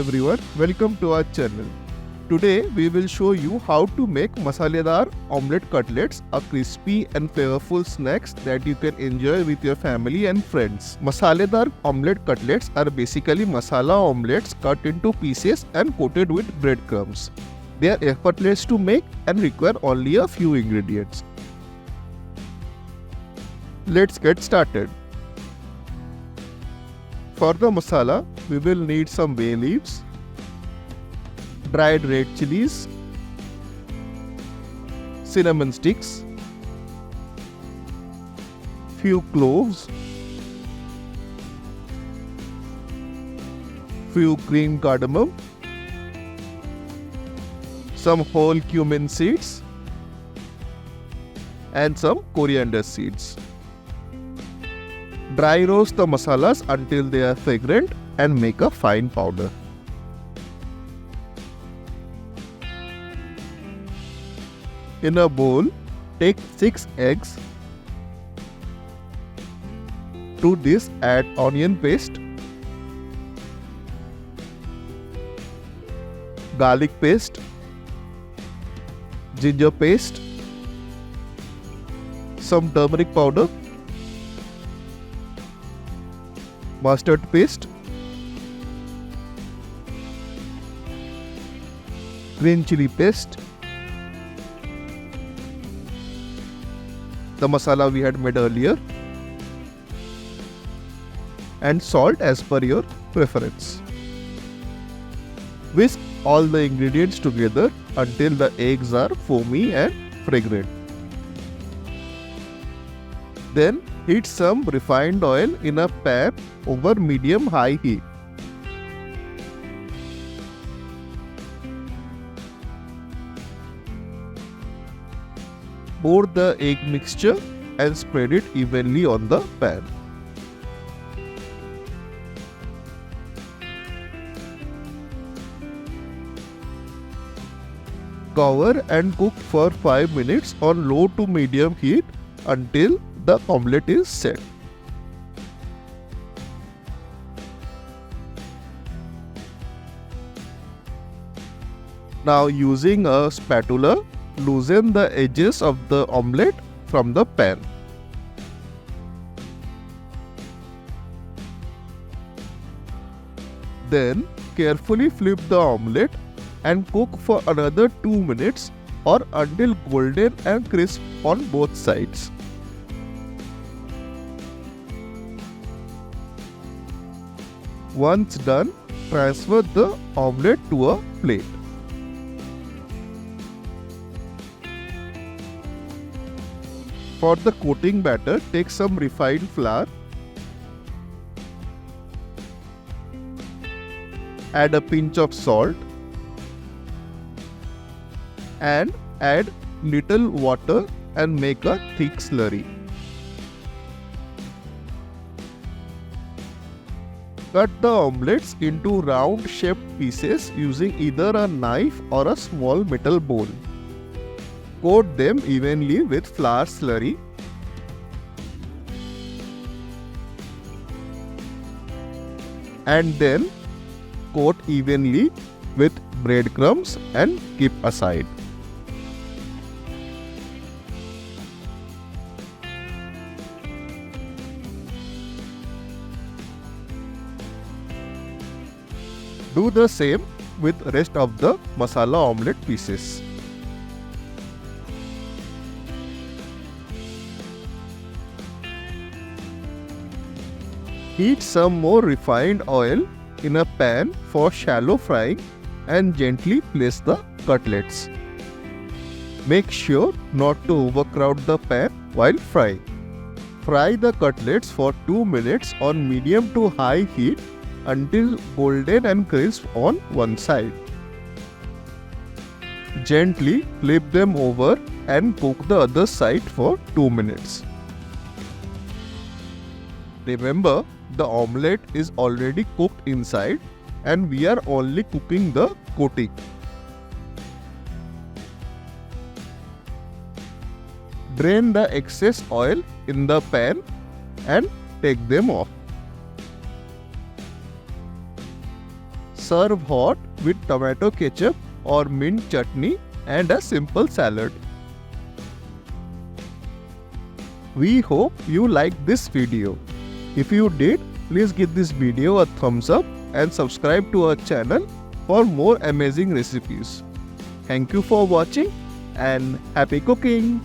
everyone, welcome to our channel. Today we will show you how to make Masaledar Omelette Cutlets, a crispy and flavorful snacks that you can enjoy with your family and friends. Masaledar Omelette Cutlets are basically masala omelettes cut into pieces and coated with breadcrumbs. They are effortless to make and require only a few ingredients. Let's get started. For the masala, we will need some bay leaves, dried red chilies, cinnamon sticks, few cloves, few green cardamom, some whole cumin seeds, and some coriander seeds. Dry roast the masalas until they are fragrant and make a fine powder. In a bowl, take 6 eggs. To this, add onion paste, garlic paste, ginger paste, some turmeric powder, mustard paste, green chili paste, the masala we had made earlier, and salt as per your preference. Whisk all the ingredients together until the eggs are foamy and fragrant. Then heat some refined oil in a pan over medium-high heat. Pour the egg mixture and spread it evenly on the pan. Cover and cook for 5 minutes on low to medium heat until the omelette is set. Now using a spatula, loosen the edges of the omelette from the pan. Then carefully flip the omelette and cook for another 2 minutes or until golden and crisp on both sides. Once done, transfer the omelette to a plate. For the coating batter, take some refined flour, add a pinch of salt, and add little water and make a thick slurry. Cut the omelettes into round shaped pieces using either a knife or a small metal bowl. Coat them evenly with flour slurry. And then coat evenly with breadcrumbs and keep aside. Do the same with rest of the masala omelette pieces. Heat some more refined oil in a pan for shallow frying and gently place the cutlets. Make sure not to overcrowd the pan while frying. Fry the cutlets for 2 minutes on medium to high heat until golden and crisp on one side. Gently flip them over and cook the other side for 2 minutes. Remember, the omelette is already cooked inside and we are only cooking the coating. Drain the excess oil in the pan and take them off. Serve hot with tomato ketchup or mint chutney and a simple salad. We hope you liked this video. If you did, please give this video a thumbs up and subscribe to our channel for more amazing recipes. Thank you for watching and happy cooking!